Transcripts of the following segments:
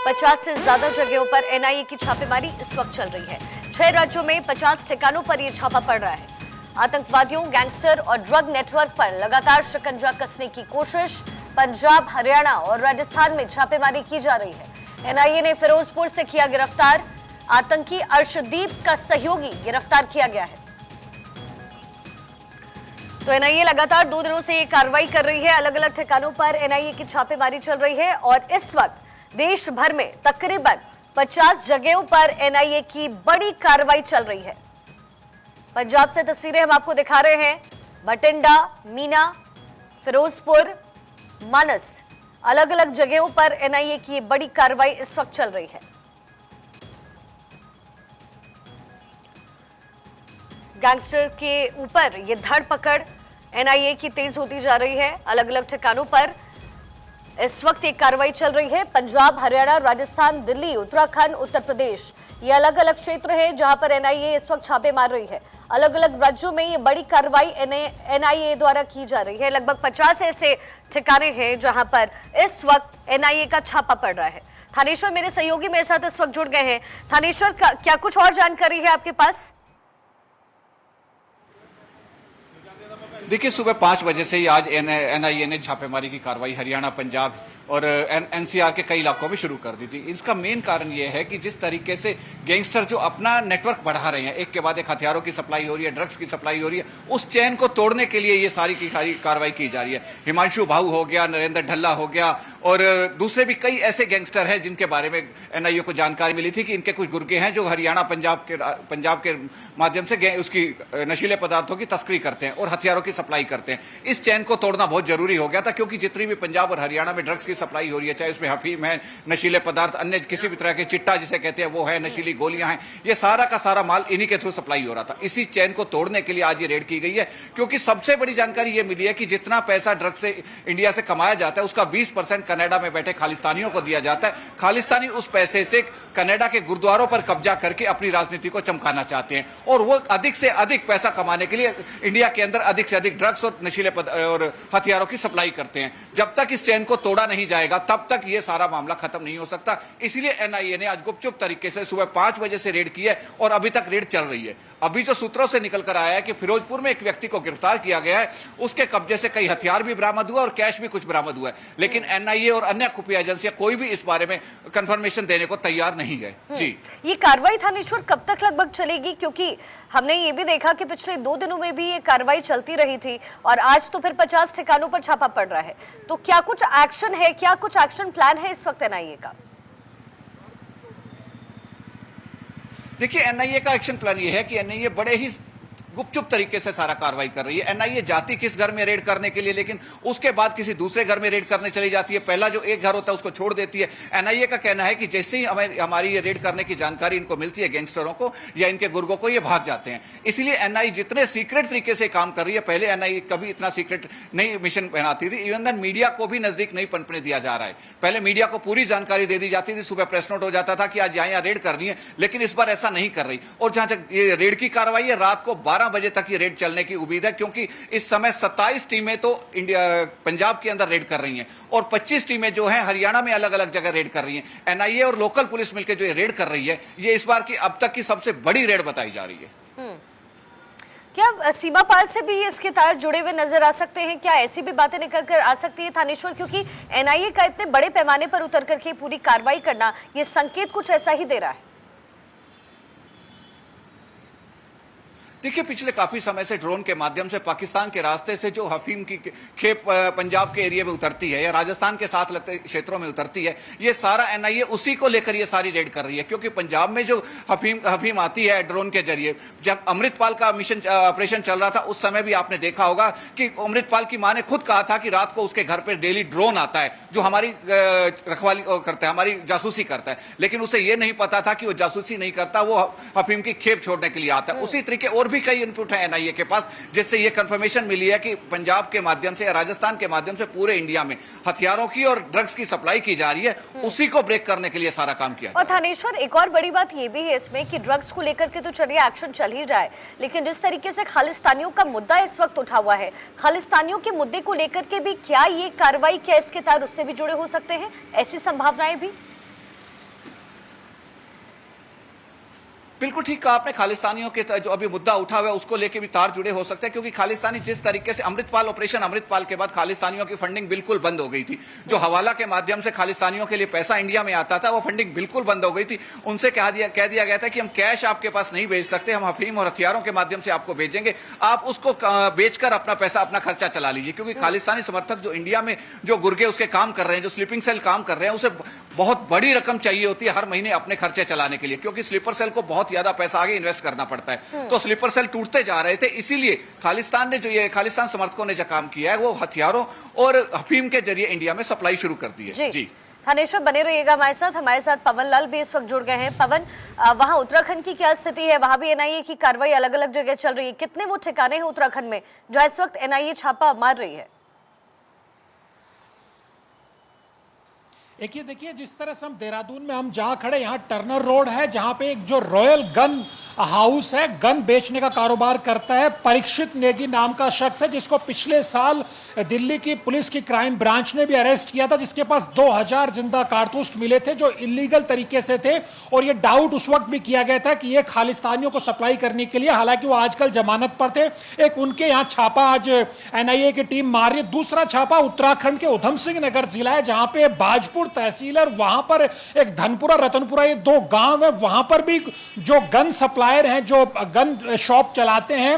50 से ज्यादा जगहों पर एनआईए की छापेमारी इस वक्त चल रही है। 6 राज्यों में 50 ठिकानों पर यह छापा पड़ रहा है। आतंकवादियों, गैंगस्टर और ड्रग नेटवर्क पर लगातार शिकंजा कसने की कोशिश। पंजाब, हरियाणा और राजस्थान में छापेमारी की जा रही है। एनआईए ने फिरोजपुर से किया गिरफ्तार। आतंकी अर्शदीप का सहयोगी गिरफ्तार किया गया है। तो एनआईए लगातार 2 दिनों से ये कार्रवाई कर रही है। अलग अलग ठिकानों पर एनआईए की छापेमारी चल रही है और इस वक्त देश भर में तकरीबन 50 जगहों पर एनआईए की बड़ी कार्रवाई चल रही है। पंजाब से तस्वीरें हम आपको दिखा रहे हैं। बठिंडा, मीना, फिरोजपुर, मानस, अलग अलग जगहों पर एनआईए की बड़ी कार्रवाई इस वक्त चल रही है। गैंगस्टर के ऊपर ये धरपकड़ एनआईए की तेज होती जा रही है। अलग अलग ठिकानों पर इस वक्त एक कार्रवाई चल रही है। पंजाब, हरियाणा, राजस्थान, दिल्ली, उत्तराखंड, उत्तर प्रदेश, ये अलग अलग क्षेत्र हैं जहां पर एनआईए इस वक्त छापे मार रही है। अलग अलग राज्यों में ये बड़ी कार्रवाई एनआईए द्वारा की जा रही है। लगभग 50 ऐसे ठिकाने हैं जहां पर इस वक्त एनआईए का छापा पड़ रहा है। थानेश्वर मेरे सहयोगी मेरे साथ इस वक्त जुड़ गए हैं। थानेश्वर, क्या कुछ और जानकारी है आपके पास? देखिए, सुबह 5 बजे से ही आज एनआईए ने छापेमारी की कार्रवाई हरियाणा, पंजाब और एनसीआर के कई इलाकों में शुरू कर दी थी। इसका मेन कारण यह है कि जिस तरीके से गैंगस्टर जो अपना नेटवर्क बढ़ा रहे हैं, एक के बाद एक हथियारों की सप्लाई हो रही है, ड्रग्स की सप्लाई हो रही है, उस चैन को तोड़ने के लिए ये सारी की सारी कार्रवाई की जा रही है। हिमांशु भाऊ हो गया, नरेंद्र ढल्ला हो गया और दूसरे भी कई ऐसे गैंगस्टर हैं जिनके बारे में एनआईए को जानकारी मिली थी कि इनके कुछ गुर्गे हैं जो हरियाणा, पंजाब के माध्यम से उसकी नशीले पदार्थों की तस्करी करते हैं और हथियारों की सप्लाई करते हैं। इस चैन को तोड़ना बहुत जरूरी हो गया था, क्योंकि जितनी भी पंजाब और हरियाणा में ड्रग्स की सप्लाई हो रही है, चाहे उसमें अफीम है, नशीले पदार्थ, अन्य किसी भी तरह के चिट्टा जिसे कहते हैं वो है, नशीली गोलियां हैं, ये सारा का सारा माल इन्हीं के थ्रू सप्लाई हो रहा था। इसी चैन को तोड़ने के लिए आज ये रेड की गई है, क्योंकि सबसे बड़ी जानकारी ये मिली है कि जितना पैसा ड्रग्स से इंडिया से कमाया जाता है उसका 20% कनाडा में बैठे खालिस्तानियों को दिया जाता है। खालिस्तानी उस पैसे से कनाडा के गुरुद्वारों पर कब्जा करके अपनी राजनीति को चमकाना चाहते हैं और वो अधिक से अधिक पैसा कमाने के लिए इंडिया के अंदर अधिक से अधिक ड्रग्स और नशीले और हथियारों की सप्लाई करते हैं। जब तक इस चैन को तोड़ा नहीं जाएगा तब तक यह सारा मामला खत्म नहीं हो सकता। इसलिए एनआईए ने आज गुपचुप तरीके से सुबह 5 बजे से रेड की है और अभी तक रेड चल रही है। अभी जो सूत्रों से निकल कर आया है कि फिरोजपुर में एक व्यक्ति को गिरफ्तार किया गया है, उसके कब्जे से कई हथियार भी बरामद हुआ और कैश भी कुछ बरामद हुआ है, लेकिन एनआईए और अन्य खुफिया एजेंसियां कोई भी इस बारे में कंफर्मेशन देने को तैयार नहीं है। जी, ये कार्रवाई थानेश्वर कब तक लगभग चलेगी? क्योंकि हमने ये भी देखा कि पिछले 2 दिनों में भी ये कार्रवाई चलती रही थी और आज तो फिर 50 ठिकानों पर छापा पड़ रहा है। तो क्या कुछ एक्शन है, क्या कुछ एक्शन प्लान है इस वक्त एनआईए का? देखिए, एनआईए का एक्शन प्लान ये है कि एनआईए बड़े ही गुपचुप तरीके से सारा कार्रवाई कर रही है। एनआईए जाती किस घर में रेड करने के लिए, लेकिन उसके बाद किसी दूसरे घर में रेड करने चली जाती है। पहला जो एक घर होता है उसको छोड़ देती है। एनआईए का कहना है कि जैसे ही हमारी ये रेड करने की जानकारी इनको मिलती है, गैंगस्टरों को या इनके गुर्गों को, ये भाग जाते हैं। इसलिए एनआईए जितने सीक्रेट तरीके से काम कर रही है, पहले एनआईए कभी इतना सीक्रेट नहीं मिशन बनाती थी। इवन देन मीडिया को भी नजदीक नहीं पनपने दिया जा रहा है। पहले मीडिया को पूरी जानकारी दे दी जाती थी, सुबह प्रेस नोट हो जाता था कि आज यहाँ रेड करनी है, लेकिन इस बार ऐसा नहीं कर रही। और जहां तक ये रेड की कार्रवाई है, रात को 12 बजे तक ये रेड चलने की उम्मीद है, क्योंकि इस समय 27 टीमें तो पंजाब के अंदर रेड कर रही हैं और 25 टीमें जो हैं हरियाणा में अलग अलग जगह रेड कर रही हैं। एनआईए और लोकल पुलिस मिलकर जो ये रेड कर रही है, ये इस बार की अब तक की सबसे बड़ी रेड बताई जा रही है। क्या सीमा पार से भी इसके तार जुड़े हुए नजर आ सकते हैं? क्या ऐसी भी बातें निकल कर आ सकती है थानेश्वर? क्योंकि एनआईए का इतने बड़े पैमाने पर उतर करके पूरी कार्रवाई करना, ये संकेत कुछ ऐसा ही दे रहा है। देखिए, पिछले काफी समय से ड्रोन के माध्यम से पाकिस्तान के रास्ते से जो अफीम की खेप पंजाब के एरिया में उतरती है या राजस्थान के साथ लगते क्षेत्रों में उतरती है, ये सारा एनआईए उसी को लेकर ये सारी रेड कर रही है। क्योंकि पंजाब में जो अफीम आती है ड्रोन के जरिए, जब अमृतपाल का मिशन ऑपरेशन चल रहा था उस समय भी आपने देखा होगा कि अमृतपाल की मां ने खुद कहा था कि रात को उसके घर पर डेली ड्रोन आता है जो हमारी रखवाली करता है, हमारी जासूसी करता है। लेकिन उसे यह नहीं पता था कि वो जासूसी नहीं करता, वो अफीम की खेप छोड़ने के लिए आता है। उसी तरीके और भी कई इनपुट है एनआईए के पास, जिससे यह कंफर्मेशन मिली है कि पंजाब के माध्यम से या राजस्थान के माध्यम से पूरे इंडिया में हथियारों की और ड्रग्स की सप्लाई की जा रही है। उसी को ब्रेक करने के लिए सारा काम किया। और थानेश्वर, एक और बड़ी बात यह भी है इसमें कि ड्रग्स को लेकर के तो चलिए एक्शन चल ही रहा है, लेकिन जिस तरीके से खालिस्तानियों का मुद्दा इस वक्त उठा हुआ है, खालिस्तानियों के मुद्दे को लेकर के भी क्या ये कार्रवाई, क्या इसके तार उससे भी जुड़े हो सकते हैं? ऐसी संभावनाएं भी? बिल्कुल ठीक कहा आपने। खालिस्तानियों के जो अभी मुद्दा उठा हुआ है उसको लेके भी तार जुड़े हो सकते हैं, क्योंकि खालिस्तानी जिस तरीके से ऑपरेशन अमृतपाल के बाद खालिस्तानियों की फंडिंग बिल्कुल बंद हो गई थी। जो हवाला के माध्यम से खालिस्तानियों के लिए पैसा इंडिया में आता था वो फंडिंग बिल्कुल बंद हो गई थी। उनसे कह दिया गया था कि हम कैश आपके पास नहीं भेज सकते, हम अफीम और हथियारों के माध्यम से आपको भेजेंगे, आप उसको बेचकर अपना पैसा अपना खर्चा चला लीजिए। क्योंकि खालिस्तानी समर्थक जो इंडिया में जो गुर्गे उसके काम कर रहे हैं, जो स्लीपिंग सेल काम कर रहे हैं, उसे बहुत बड़ी रकम चाहिए होती है हर महीने अपने खर्चे चलाने के लिए, क्योंकि स्लीपर सेल को बहुत ज्यादा पैसा आगे इन्वेस्ट करना पड़ता है। तो स्लीपर सेल टूटते जा रहे थे, इसीलिए खालिस्तान समर्थकों ने जो काम किया है वो हथियारों और अफीम के जरिए इंडिया में सप्लाई शुरू कर दी है। जी थानेश्वर बने रहिएगा हमारे साथ पवन लाल भी इस वक्त जुड़ गए हैं। पवन, वहां उत्तराखंड की क्या स्थिति है? वहां भी एनआईए की कार्रवाई अलग अलग जगह चल रही है, कितने वो ठिकाने हैं उत्तराखंड में जो इस वक्त एनआईए छापा मार रही है? देखिए जिस तरह से हम देहरादून में हम जहां खड़े, यहाँ टर्नर रोड है, जहां पे एक जो रॉयल गन हाउस है, गन बेचने का कारोबार करता है, परीक्षित नेगी नाम का शख्स है, जिसको पिछले साल दिल्ली की पुलिस की क्राइम ब्रांच ने भी अरेस्ट किया था, जिसके पास 2000 जिंदा कारतूस मिले थे जो इलीगल तरीके से थे। और ये डाउट उस वक्त भी किया गया था कि ये खालिस्तानियों को सप्लाई करने के लिए, हालांकि वो आजकल जमानत पर थे। एक उनके यहाँ छापा आज एनआईए की टीम मार रही है। दूसरा छापा उत्तराखंड के उधम सिंह नगर जिला है, जहां पे बाजपुर तहसील और वहां पर एक धनपुरा रतनपुरा, ये दो गांव है, वहां पर भी जो गन सप्लायर हैं, जो गन शॉप चलाते हैं,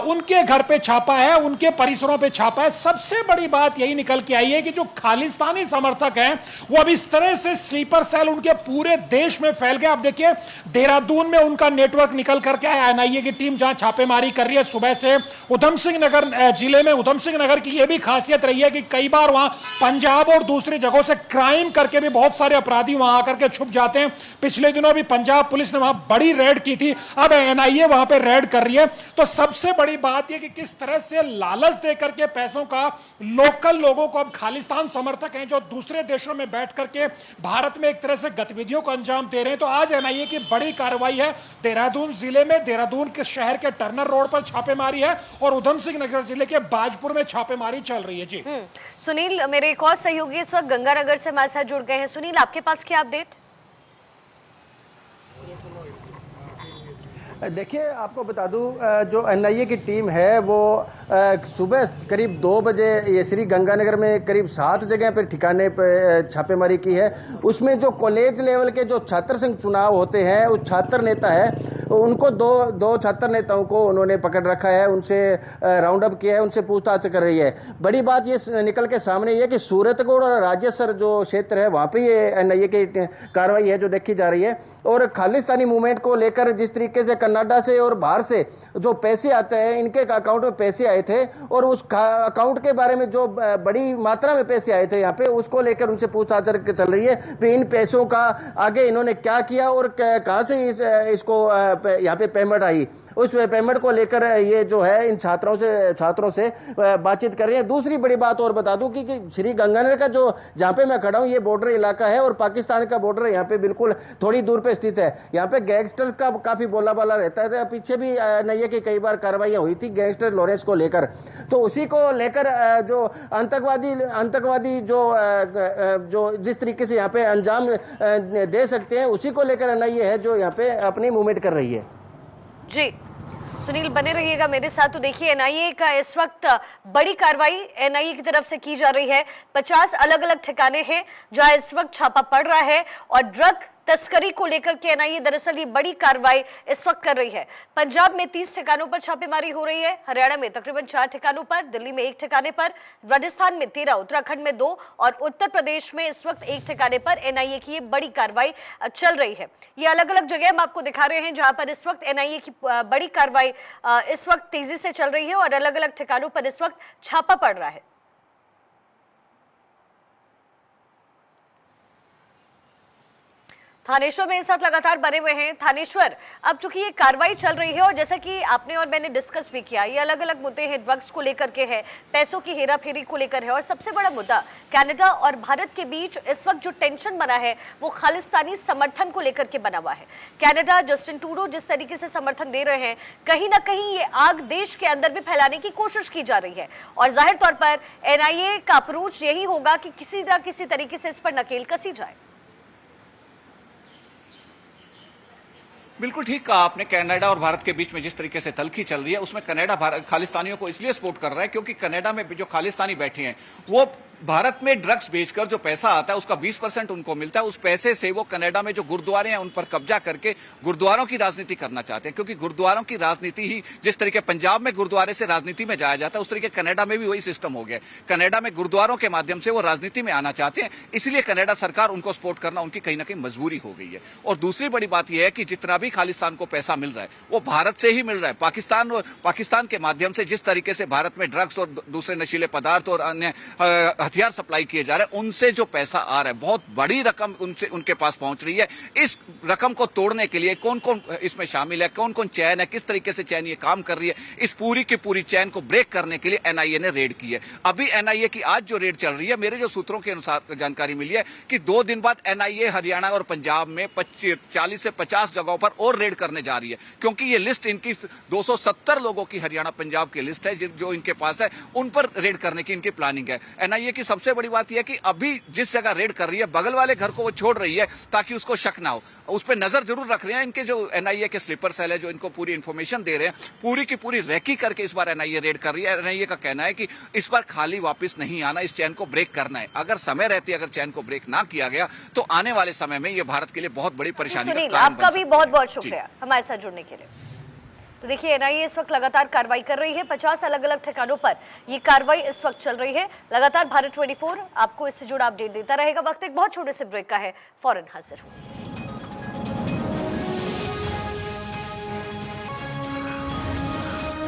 उनके घर पे छापा है, उनके परिसरों पे छापा है। सबसे बड़ी बात यही निकल के आई है कि जो खालिस्तानी समर्थक हैं वो अब इस तरह से स्लीपर सेल उनके पूरे देश में फैल गया। अब देखिए देहरादून में उनका नेटवर्क निकल करके आया। एनआईए की टीम जहां छापेमारी कर रही है सुबह से उधम सिंह नगर जिले में, उधम सिंह नगर की यह भी खासियत रही है कि कई बार वहां पंजाब और दूसरी जगहों से क्राइम करके भी बहुत सारे अपराधी वहां आकर के छुप जाते हैं। पिछले दिनों भी पंजाब पुलिस ने वहां बड़ी रेड की थी, अब एनआईए वहां पे रेड कर रही है। तो सबसे बड़ी बात यह कि किस तरह से लालच देकर के पैसों का लोकल लोगों को, अब खालिस्तान समर्थक हैं जो दूसरे देशों में बैठ करके भारत में एक तरह से गतिविधियों को अंजाम दे रहे हैं। तो आज एनआईए की बड़ी कार्रवाई है देहरादून जिले में, देहरादून के शहर के टर्नर रोड पर छापेमारी है और उधम सिंह नगर जिले के बाजपुर में छापेमारी चल रही है। जी सुनील, मेरे एक और सहयोगी इस वक्त गंगानगर से हमारे साथ जुड़ गए हैं। सुनील, आपके पास क्या अपडेट? देखिए आपको बता दूं, जो एनआईए की टीम है वो सुबह करीब 2 बजे ये श्री गंगानगर में करीब 7 जगह पर ठिकाने पर छापेमारी की है। उसमें जो कॉलेज लेवल के जो छात्र संघ चुनाव होते हैं, उस छात्र नेता है उनको दो छात्र नेताओं को उन्होंने पकड़ रखा है, उनसे राउंड अप किया है, उनसे पूछताछ कर रही है। बड़ी बात ये निकल के सामने ये कि सूरतगढ़ और राजेसर जो क्षेत्र है वहाँ पे ये एनआईए की कार्रवाई है जो देखी जा रही है। और खालिस्तानी मूवमेंट को लेकर जिस तरीके से कनाडा से और बाहर से जो पैसे आते हैं, इनके अकाउंट में पैसे आए थे और उस अकाउंट के बारे में जो बड़ी मात्रा में पैसे आए थे यहाँ पे, उसको लेकर उनसे पूछताछ चल रही है कि इन पैसों का आगे इन्होंने क्या किया और कहाँ से इसको यहाँ पे पेमेंट आई। उस पेमेंट को लेकर ये जो है इन छात्रों से बातचीत कर रही है। दूसरी बड़ी बात और बता दूं कि श्री गंगानगर का जो जहाँ पे मैं खड़ा हूँ ये बॉर्डर इलाका है और पाकिस्तान का बॉर्डर यहाँ पे बिल्कुल थोड़ी दूर पे स्थित है। यहाँ पे गैंगस्टर का काफी बोलाबाला रहता है। पीछे भी एनआईए की कई बार कार्रवाइयां हुई थी गैंगस्टर लॉरेंस को लेकर। तो उसी को लेकर जो आतंकवादी जो जिस तरीके से यहाँ पे अंजाम दे सकते हैं, उसी को लेकर एनआईए है जो यहाँ पे अपनी मूवमेंट कर रही है। जी सुनील, बने रहिएगा मेरे साथ। तो देखिए एनआईए का इस वक्त बड़ी कार्रवाई एनआईए की तरफ से की जा रही है। 50 अलग अलग ठिकाने हैं जहां इस वक्त छापा पड़ रहा है और ड्रग तस्करी को लेकर के एनआईए दरअसल ये बड़ी कार्रवाई इस वक्त कर रही है। पंजाब में 30 ठिकानों पर छापेमारी हो रही है, हरियाणा में तकरीबन 4 ठिकानों पर, दिल्ली में 1 ठिकाने पर, राजस्थान में 13, उत्तराखंड में 2 और उत्तर प्रदेश में इस वक्त 1 ठिकाने पर एनआईए की ये बड़ी कार्रवाई चल रही है। ये अलग अलग जगह हम आपको दिखा रहे हैं जहां पर इस वक्त एनआईए की बड़ी कार्रवाई इस वक्त तेजी से चल रही है और अलग अलग ठिकानों पर इस वक्त छापा पड़ रहा है। थानेश्वर मेरे साथ लगातार बने हुए हैं। थानेश्वर, अब चूंकि ये कार्रवाई चल रही है और जैसा कि आपने और मैंने डिस्कस भी किया, ये अलग अलग मुद्दे हैं, ड्रग्स को लेकर के है, पैसों की हेरा फेरी को लेकर है और सबसे बड़ा मुद्दा कनाडा और भारत के बीच इस वक्त जो टेंशन बना है वो खालिस्तानी समर्थन को लेकर के बना हुआ है। कनाडा जस्टिन ट्रूडो जिस तरीके से समर्थन दे रहे हैं, कहीं ना कहीं ये आग देश के अंदर भी फैलाने की कोशिश की जा रही है और जाहिर तौर पर एनआईए का अप्रोच यही होगा कि किसी ना किसी तरीके से इस पर नकेल कसी जाए। बिल्कुल ठीक कहा आपने। कनाडा और भारत के बीच में जिस तरीके से तल्खी चल रही है, उसमें कनाडा खालिस्तानियों को इसलिए सपोर्ट कर रहा है क्योंकि कनाडा में जो खालिस्तानी बैठे हैं वो भारत में ड्रग्स बेचकर जो पैसा आता है उसका 20% उनको मिलता है। उस पैसे से वो कनाडा में जो गुरुद्वारे हैं उन पर कब्जा करके गुरुद्वारों की राजनीति करना चाहते हैं, क्योंकि गुरुद्वारों की राजनीति ही जिस तरीके पंजाब में गुरुद्वारे से राजनीति में जाया जाता है उस तरीके कनाडा में भी वही सिस्टम हो गया। कनाडा में गुरुद्वारों के माध्यम से वो राजनीति में आना चाहते हैं, इसलिए कनाडा सरकार उनको सपोर्ट करना उनकी कहीं ना कहीं मजबूरी हो गई है। और दूसरी बड़ी बात यह है कि जितना भी खालिस्तान को पैसा मिल रहा है वो भारत से ही मिल रहा है। पाकिस्तान के माध्यम से जिस तरीके से भारत में ड्रग्स और दूसरे नशीले पदार्थ और अन्य हथियार सप्लाई किए जा रहे हैं, उनसे जो पैसा आ रहा है बहुत बड़ी रकम उनके पास पहुंच रही है। इस रकम को तोड़ने के लिए कौन कौन इसमें शामिल है, कौन कौन चैन है, किस तरीके से चैन ये काम कर रही है, इस पूरी की पूरी चैन को ब्रेक करने के लिए एनआईए ने रेड की है। अभी एनआईए की आज जो रेड चल रही है, मेरे जो सूत्रों के अनुसार जानकारी मिली है कि 2 दिन बाद एनआईए हरियाणा और पंजाब में 40 से 50 जगहों पर और रेड करने जा रही है, क्योंकि ये लिस्ट इनकी 270 लोगों की हरियाणा पंजाब की लिस्ट है जो इनके पास है, उन पर रेड करने की इनकी प्लानिंग है। एनआईए की सबसे बड़ी बात यह है कि अभी जिस जगह रेड कर रही है बगल वाले घर को वो छोड़ रही है ताकि उसको शक ना हो। उस पर नजर जरूर रख रहे हैं। इनके जो एनआईए के स्लीपर सेल है जो इनको पूरी इंफॉर्मेशन दे रहे हैं, पूरी की पूरी रेकी करके इस बार एनआईए रेड कर रही है। एनआईए का कहना है कि इस बार खाली वापस नहीं आना, इस चैन को ब्रेक करना है। अगर समय रहती अगर चैन को ब्रेक ना किया गया तो आने वाले समय में यह भारत के लिए बहुत बड़ी परेशानी सुनील, का कारण आपका बन भी सकता है। बहुत बहुत शुक्रिया हमारे साथ जुड़ने के लिए। तो देखिए, एनआईए इस वक्त लगातार कार्रवाई कर रही है। 50 अलग अलग ठिकानों पर ये कार्रवाई इस वक्त चल रही है। लगातार भारत 24 आपको इससे जुड़ा अपडेट देता रहेगा। वक्त एक बहुत छोटे से ब्रेक का है, फौरन हाजिर हूं।